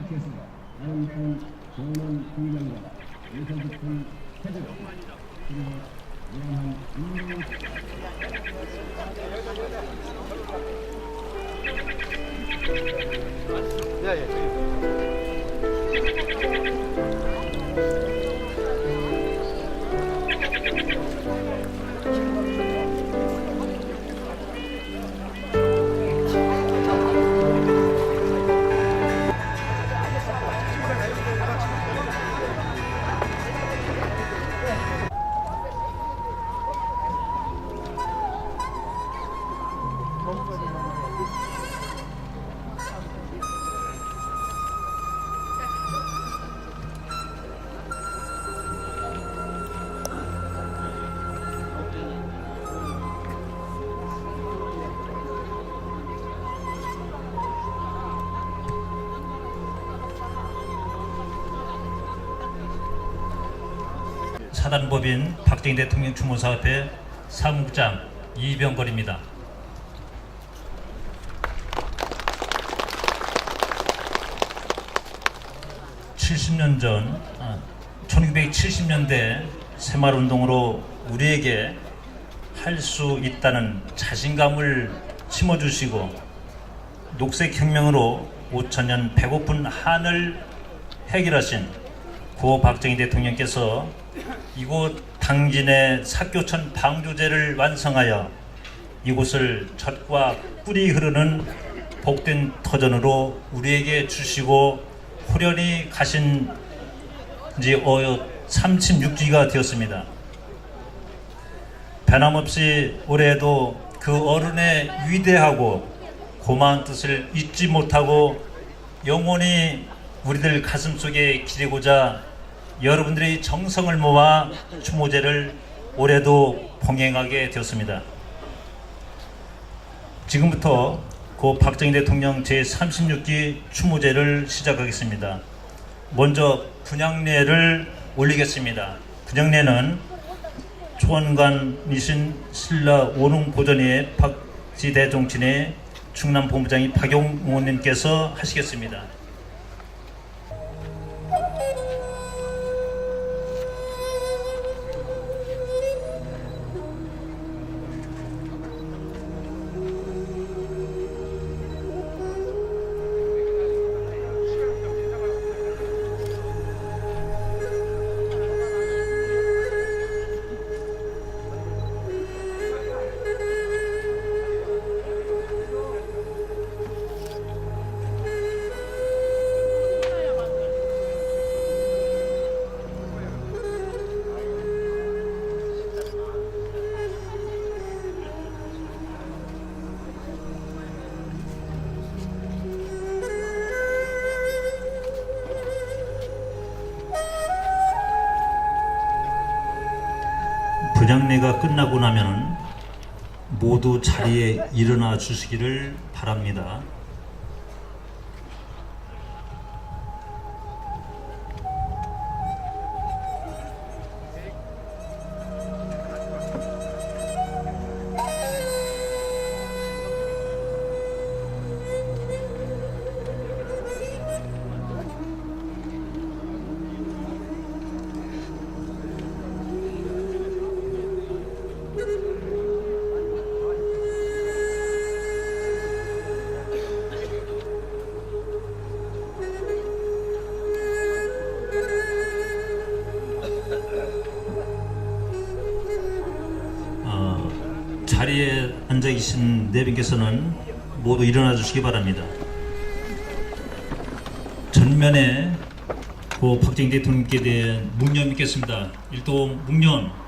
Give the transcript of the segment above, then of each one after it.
마치겠습니다. 아름다운 좋은 풍경과 예술 깊은 태도 그리고 유명한 운동 사단법인 박정희 대통령 추모사업회 사무국장 이병걸입니다. 70년 전 1970년대 새마을운동으로 우리에게 할 수 있다는 자신감을 심어주시고 녹색혁명으로 5천년 배고픈 한을 해결하신 고 박정희 대통령께서 이곳 당진의 사교천 방조제를 완성하여 이곳을 젖과 꿀이 흐르는 복된 터전으로 우리에게 주시고 후련히 가신 지 36주기가 되었습니다. 변함없이 올해에도 그 어른의 위대하고 고마운 뜻을 잊지 못하고 영원히 우리들 가슴속에 기리고자 여러분들의 정성을 모아 추모제를 올해도 봉행하게 되었습니다. 지금부터 고 박정희 대통령 제36기 추모제를 시작하겠습니다. 먼저 분향례를 올리겠습니다. 분향례는 초원관이신 신라 원흥보전의 박지대종친의 충남본부장이 박용호님께서 하시겠습니다. 분향례가 끝나고 나면 모두 자리에 일어나 주시기를 바랍니다. 자리에 앉아 계신 네 분께서는 모두 일어나 주시기 바랍니다. 전면에 고 박정희 대통령께 대한 묵념 있겠습니다. 일도 묵념.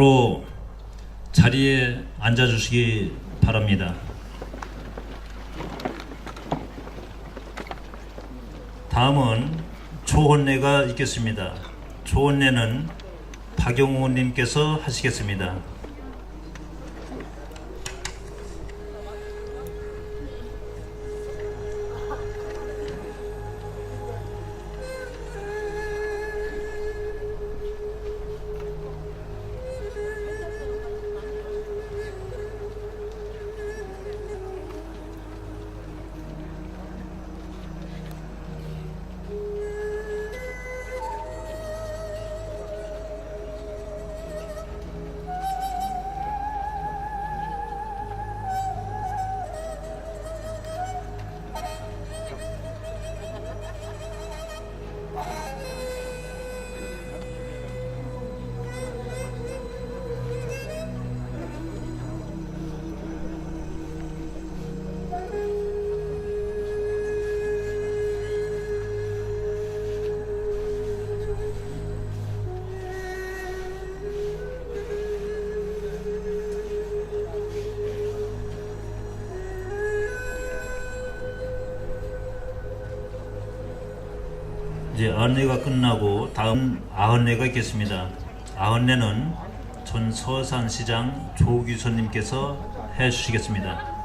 바로 자리에 앉아 주시기 바랍니다. 다음은 조언례가 있겠습니다. 조언례는 박영호 님께서 하시겠습니다. 이제 아흔례가 끝나고 다음 아흔례가 있겠습니다. 아흔례는 전 서산시장 조규선님께서 해주시겠습니다.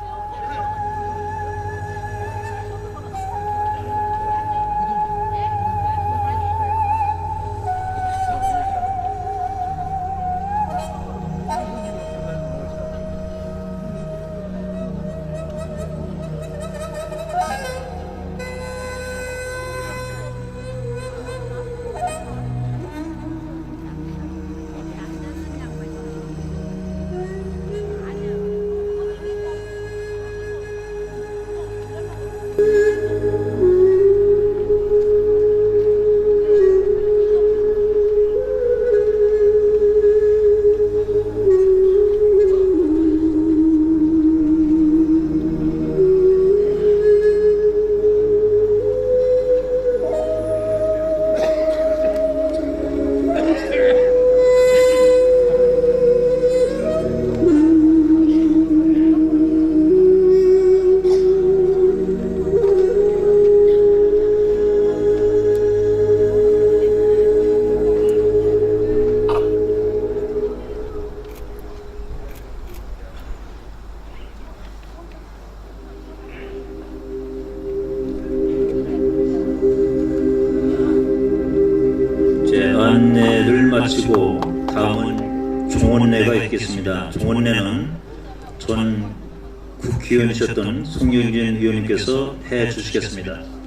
안내를 마치고 다음은 종언례가 있겠습니다. 종언례는 전 국회의원이셨던 송영진 의원님께서 해주시겠습니다.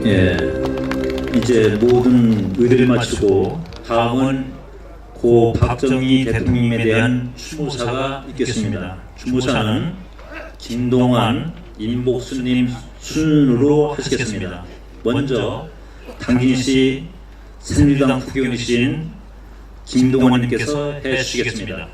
예, 이제 모든 의례를 마치고 다음은 고 박정희 대통령에 대한 추모사가 있겠습니다. 추모사는 김동완, 임복수님 순으로 하시겠습니다. 먼저 당진시 새누리당 국회의원이신 김동완님께서 해주시겠습니다.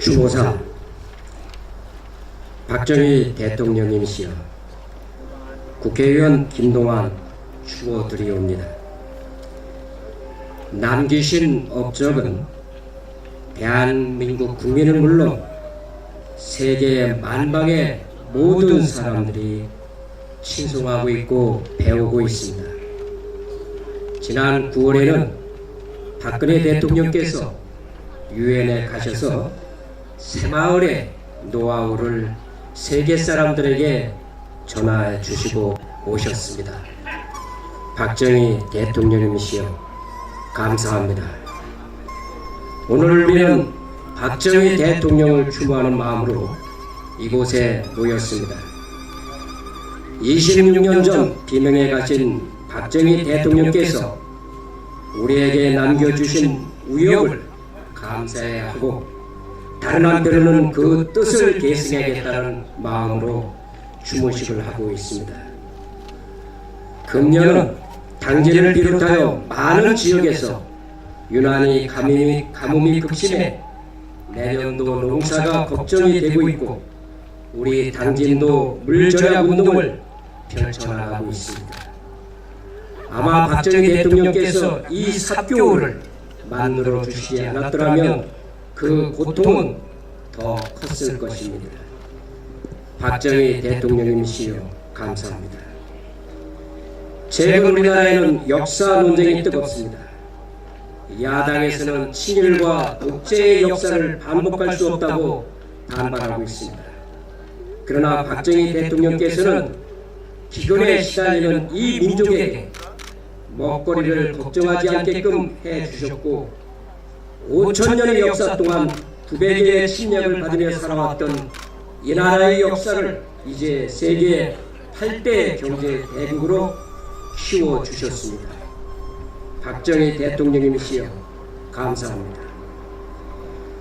추모사 박정희 대통령님이시여, 국회의원 김동완 추모드리옵니다. 남기신 업적은 대한민국 국민은 물론 세계 만방의 모든 사람들이 칭송하고 있고 배우고 있습니다. 지난 9월에는 박근혜 대통령께서 유엔에 가셔서 새마을의 노하우를 세계 사람들에게 전해 주시고 오셨습니다. 박정희 대통령님이시여, 감사합니다. 오늘 우리는 박정희 대통령을 추모하는 마음으로 이곳에 모였습니다. 26년 전 비명에 가신 박정희 대통령께서 우리에게 남겨주신 위협을 감사해야 하고, 다른 한편으로는 그 뜻을 계승하겠다는 마음으로 추모식을 하고 있습니다. 금년은 당진을 비롯하여 많은 지역에서 유난히 가뭄이 극심해 내년도 농사가 걱정이 되고 있고, 우리 당진도 물절약 운동을 펼쳐나가고 있습니다. 아마 박정희 대통령께서 이 삽교를 만들어 주시지 않았더라면 그 고통은 더 컸을 것입니다. 박정희 대통령님이시여, 감사합니다. 최근 우리나라에는 역사 논쟁이 뜨겁습니다. 야당에서는 친일과 독재의 역사를 반복할 수 없다고 반발하고 있습니다. 그러나 박정희 대통령께서는 기근에 시달리는 이 민족에게 먹거리를 걱정하지 않게끔 해주셨고, 5천년의 역사 동안 900개의 침략을 받으며 살아왔던 이 나라의 역사를 이제 세계 8대 경제 대국으로 키워주셨습니다. 박정희 대통령님이시여, 감사합니다.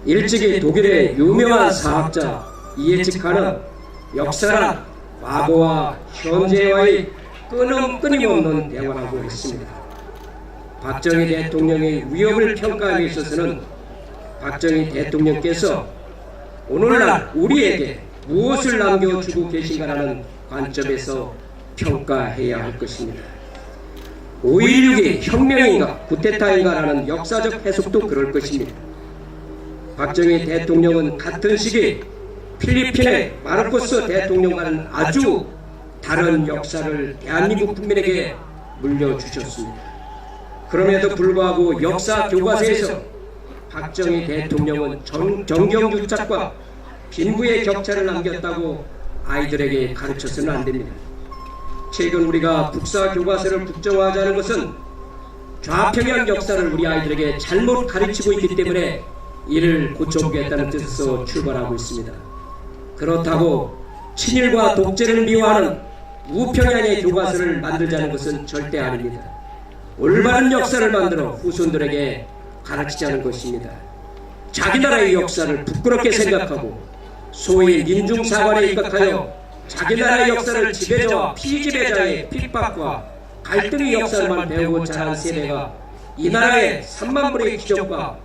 일찍이 독일의 유명한 사학자 이에츠카는 역사란 과거와 현재와의 끊임없는 대화라고 했습니다. 박정희 대통령의 위협을 평가하기 있어서는 박정희 대통령께서 오늘날 우리에게 무엇을 남겨주고 계신가라는 관점에서 평가해야 할 것입니다. 5.16이 혁명인가 쿠데타인가라는 역사적 해석도 그럴 것입니다. 박정희 대통령은 같은 시기 필리핀의 마르코스 대통령과는 아주 다른 역사를 대한민국 국민에게 물려주셨습니다. 그럼에도 불구하고 역사 교과서에서 박정희 대통령은 정경유착과 빈부의 격차를 남겼다고 아이들에게 가르쳐서는 안 됩니다. 최근 우리가 국사 교과서를 국정화하자는 것은 좌평양 역사를 우리 아이들에게 잘못 가르치고 있기 때문에 이를 고쳐보겠다는 뜻에서 출발하고 있습니다. 그렇다고 친일과 독재를 미화하는 우평양의 교과서를 만들자는 것은 절대 아닙니다. 올바른 역사를 만들어 후손들에게 가르치자는 것입니다. 자기 나라의 역사를 부끄럽게 생각하고 소위 민중사관에 입각하여 자기 나라의 역사를 지배자와 피지배자의 핍박과 갈등의 역사만 배우고 자란 세대가 이 나라의 3만 불의 기적과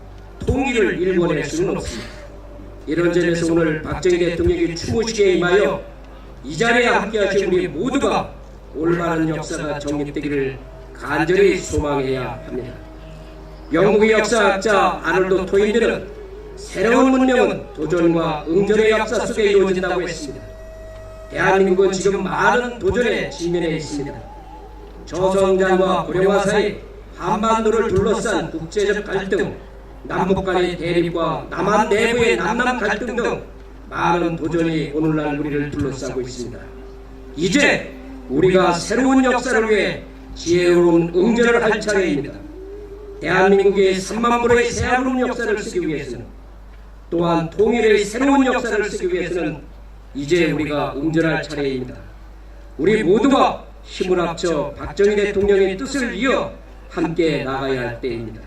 통일을 일궈낼 수는 없습니다. 이런 점에서 오늘 박정희 대통령이 추모식에 임하여 이 자리에 함께하신 우리 모두가 올바른 역사가 정립되기를 간절히 소망해야 합니다. 영국의 역사학자 아놀드 토인비는 새로운 문명은 도전과 응전의 역사 속에 이루어진다고 했습니다. 대한민국은 지금 많은 도전에 직면해 있습니다. 저성장과 고령화 사이 한반도를 둘러싼 국제적 갈등, 남북 간의 대립과 남한 내부의 남남 갈등 등 많은 도전이 오늘날 우리를 둘러싸고 있습니다. 이제 우리가 새로운 역사를 위해 지혜로운 응전을 할 차례입니다. 대한민국의 3만 불의 새로운 역사를 쓰기 위해서는, 또한 통일의 새로운 역사를 쓰기 위해서는 이제 우리가 응전할 차례입니다. 우리 모두가 힘을 합쳐 박정희 대통령의 뜻을 이어 함께 나가야 할 때입니다.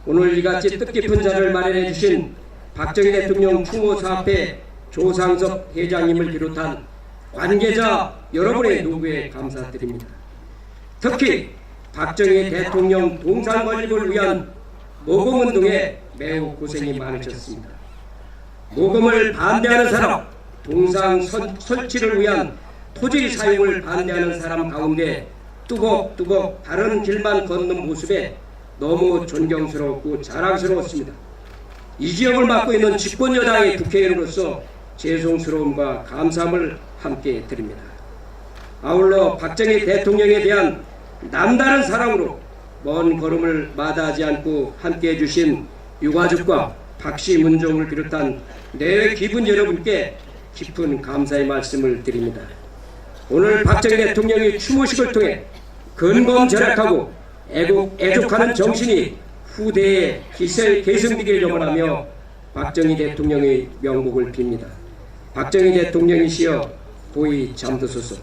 오늘 이같이 뜻깊은 자를 마련해 주신 박정희 대통령 추모사업회 조상석 회장님을 비롯한 관계자 여러분의 노고에 감사드립니다. 특히 박정희 대통령 동상 건립을 위한 모금운동에 매우 고생이 많으셨습니다. 모금을 반대하는 사람, 동상 설치를 위한 토지 사용을 반대하는 사람 가운데 뚜벅뚜벅 다른 길만 걷는 모습에 너무 존경스럽고 자랑스러웠습니다. 이 지역을 맡고 있는 집권여당의 국회의원으로서 죄송스러움과 감사함을 함께 드립니다. 아울러 박정희 대통령에 대한 남다른 사랑으로 먼 걸음을 마다하지 않고 함께해 주신 유가족과 박씨 문종을 비롯한 내외 기분 여러분께 깊은 감사의 말씀을 드립니다. 오늘 박정희 대통령의 추모식을 통해 근검절약하고 애족하는 정신이 후대에 계승되기를 염원하며 박정희 대통령의 명복을 빕니다. 박정희 대통령이시여 고이 잠드소서.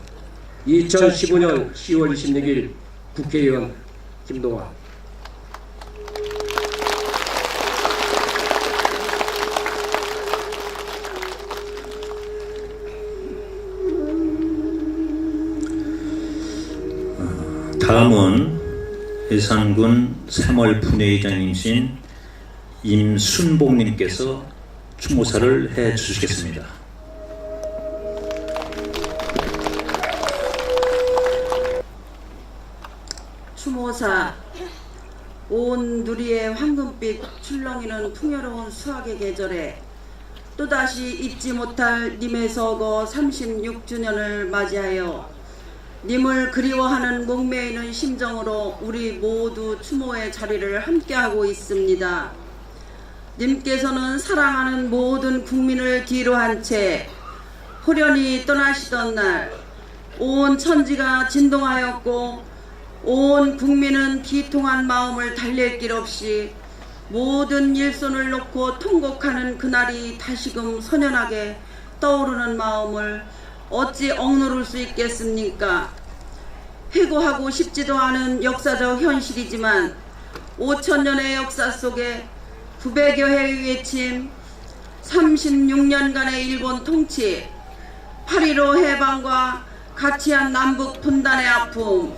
2015년 10월 26일 국회의원 김동완. 다음은 예산군 3월 분회의장님이신 임순복님께서 추모사를 해주시겠습니다. 추모사. 온 누리의 황금빛 출렁이는 풍요로운 수학의 계절에 또다시 잊지 못할 님의 서거 36주년을 맞이하여 님을 그리워하는 목매이는 심정으로 우리 모두 추모의 자리를 함께하고 있습니다. 님께서는 사랑하는 모든 국민을 뒤로 한 채 호련히 떠나시던 날 온 천지가 진동하였고 온 국민은 비통한 마음을 달랠 길 없이 모든 일손을 놓고 통곡하는 그날이 다시금 선연하게 떠오르는 마음을 어찌 억누를 수 있겠습니까? 회고하고 싶지도 않은 역사적 현실이지만 5000년의 역사 속에 900여 해의 외침, 36년간의 일본 통치, 8.15 해방과 가치한 남북 분단의 아픔,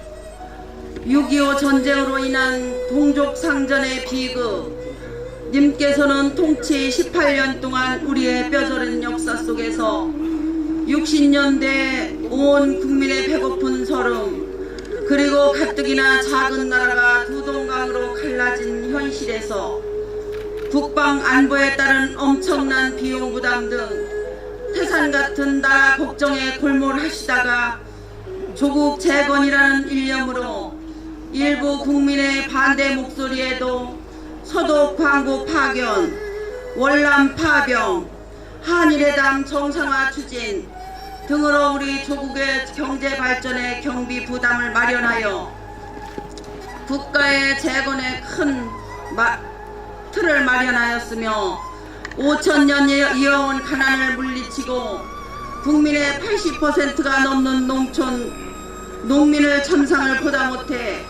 6.25 전쟁으로 인한 동족 상전의 비극, 님께서는 통치 18년 동안 우리의 뼈저린 역사 속에서 60년대 온 국민의 배고픈 설움, 그리고 가뜩이나 작은 나라가 두 동강으로 갈라진 현실에서 국방 안보에 따른 엄청난 비용 부담 등 태산 같은 나라 걱정에 골몰하시다가 조국 재건이라는 일념으로 일부 국민의 반대 목소리에도 서독 광고 파견, 월남 파병, 한일회담 정상화 추진 등으로 우리 조국의 경제 발전에 경비 부담을 마련하여 국가의 재건에 큰 틀을 마련하였으며 5000년 이어온 가난을 물리치고 국민의 80%가 넘는 농민을 참상을 보다 못해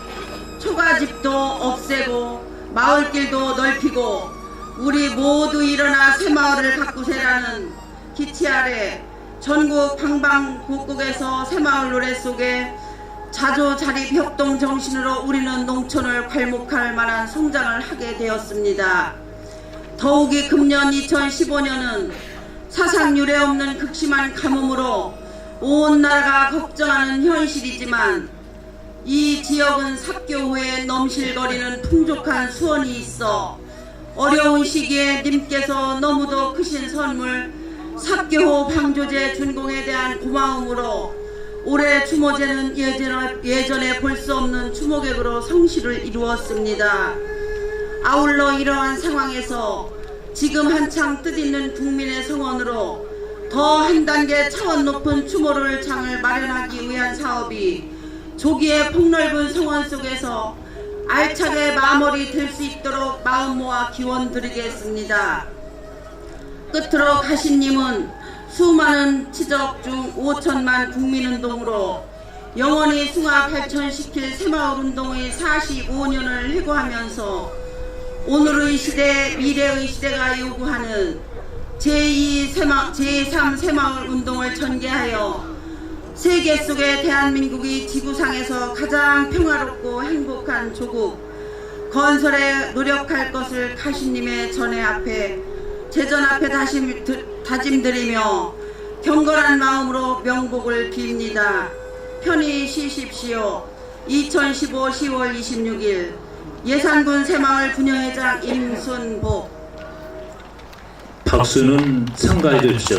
초가집도 없애고 마을길도 넓히고 우리 모두 일어나 새마을을 가꾸세라는 기치 아래 전국 방방곡곡에서 새마을 노래 속에 자조자립 협동 정신으로 우리는 농촌을 괄목할 만한 성장을 하게 되었습니다. 더욱이 금년 2015년은 사상 유례 없는 극심한 가뭄으로 온 나라가 걱정하는 현실이지만 이 지역은 삽교 후에 넘실거리는 풍족한 수원이 있어 어려운 시기에 님께서 너무도 크신 선물 삽교호 방조제 준공에 대한 고마움으로 올해 추모제는 예전에 볼 수 없는 추모객으로 성실을 이루었습니다. 아울러 이러한 상황에서 지금 한창 뜻있는 국민의 성원으로 더 한 단계 차원 높은 추모를 장을 마련하기 위한 사업이 조기에 폭넓은 성원 속에서 알차게 마무리 될 수 있도록 마음 모아 기원 드리겠습니다. 끝으로 가신님은 수많은 치적 중 5000만 국민운동으로 영원히 승화 발전시킬 새마을운동의 45년을 회고하면서 오늘의 시대, 미래의 시대가 요구하는 제3 새마을운동을 전개하여 세계 속의 대한민국이 지구상에서 가장 평화롭고 행복한 조국 건설에 노력할 것을 가시님의 제전 앞에 다짐드리며 경건한 마음으로 명복을 빕니다. 편히 쉬십시오. 2015 10월 26일 예산군 새마을 분여회장 임순복. 박수는 삼가해 주십시오.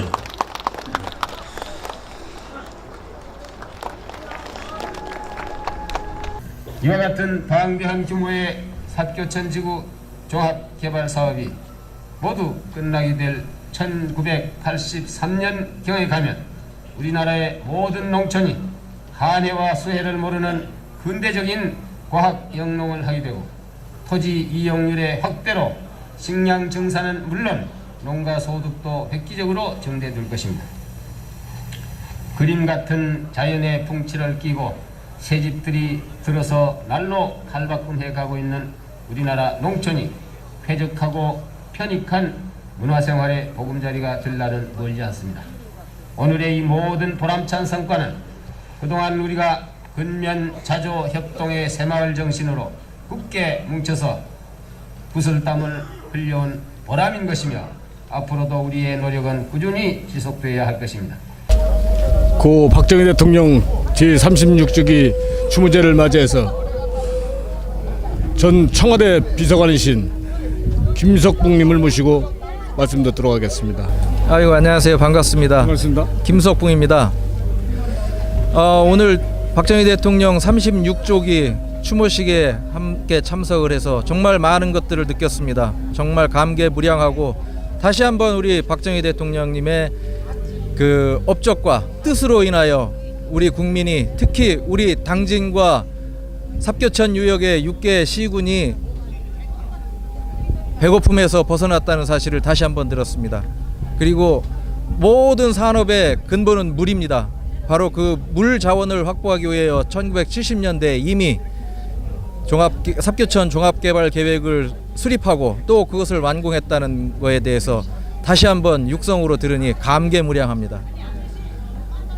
이와 같은 방대한 규모의 삽교천 지구 종합개발 사업이 모두 끝나게 될 1983년경에 가면 우리나라의 모든 농촌이 한해와 수해를 모르는 근대적인 과학 영농을 하게 되고 토지 이용률의 확대로 식량 증산은 물론 농가 소득도 획기적으로 증대될 것입니다. 그림 같은 자연의 풍치를 끼고 새집들이 들어서 날로 칼바꿈해 가고 있는 우리나라 농촌이 쾌적하고 편익한 문화생활의 보금자리가 될 날은 멀지 않습니다. 오늘의 이 모든 보람찬 성과는 그동안 우리가 근면자조 협동의 새마을 정신으로 굳게 뭉쳐서 구슬땀을 흘려온 보람인 것이며 앞으로도 우리의 노력은 꾸준히 지속되어야 할 것입니다. 고 박정희 대통령 제36주기 추모제를 맞이해서 전 청와대 비서관이신 김석봉님을 모시고 말씀 듣도록 하겠습니다. 아이고, 안녕하세요. 반갑습니다. 반갑습니다. 김석봉입니다. 오늘 박정희 대통령 36조기 추모식에 함께 참석을 해서 정말 많은 것들을 느꼈습니다. 정말 감개무량하고 다시 한번 우리 박정희 대통령님의 그 업적과 뜻으로 인하여 우리 국민이, 특히 우리 당진과 삽교천 유역의 6개 시군이 배고픔에서 벗어났다는 사실을 다시 한번 들었습니다. 그리고 모든 산업의 근본은 물입니다. 바로 그 물 자원을 확보하기 위하여 1970년대에 이미 삽교천 종합개발 계획을 수립하고 또 그것을 완공했다는 것에 대해서 다시 한번 육성으로 들으니 감개무량합니다.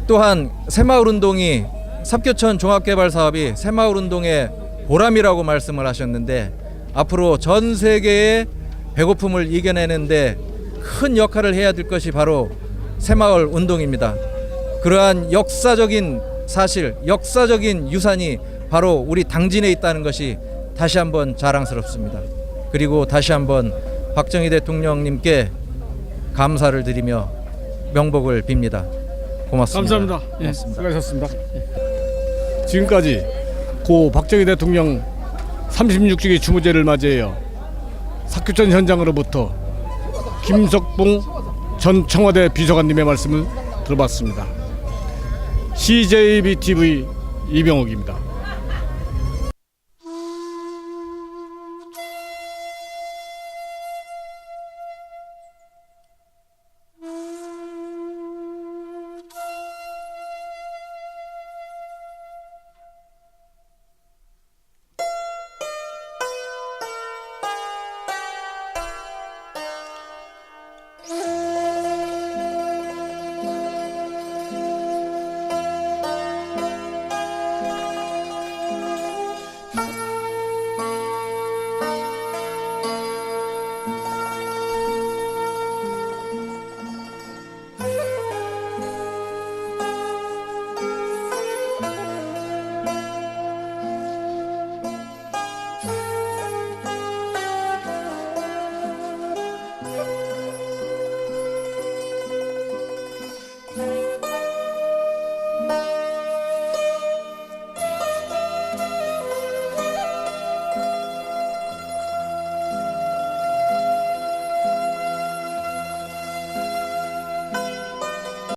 또한 새마을운동이, 삽교천 종합개발 사업이 새마을운동의 보람이라고 말씀을 하셨는데, 앞으로 전 세계의 배고픔을 이겨내는데 큰 역할을 해야 될 것이 바로 새마을운동입니다. 그러한 역사적인 사실, 역사적인 유산이 바로 우리 당진에 있다는 것이 다시 한번 자랑스럽습니다. 그리고 다시 한번 박정희 대통령님께 감사를 드리며 명복을 빕니다. 고맙습니다. 감사합니다. 예, 수고하셨습니다. 지금까지 고 박정희 대통령 36주기 추모제를 맞이하여 삽교천 현장으로부터 김석봉 전 청와대 비서관님의 말씀을 들어봤습니다. CJBTV 이병옥입니다.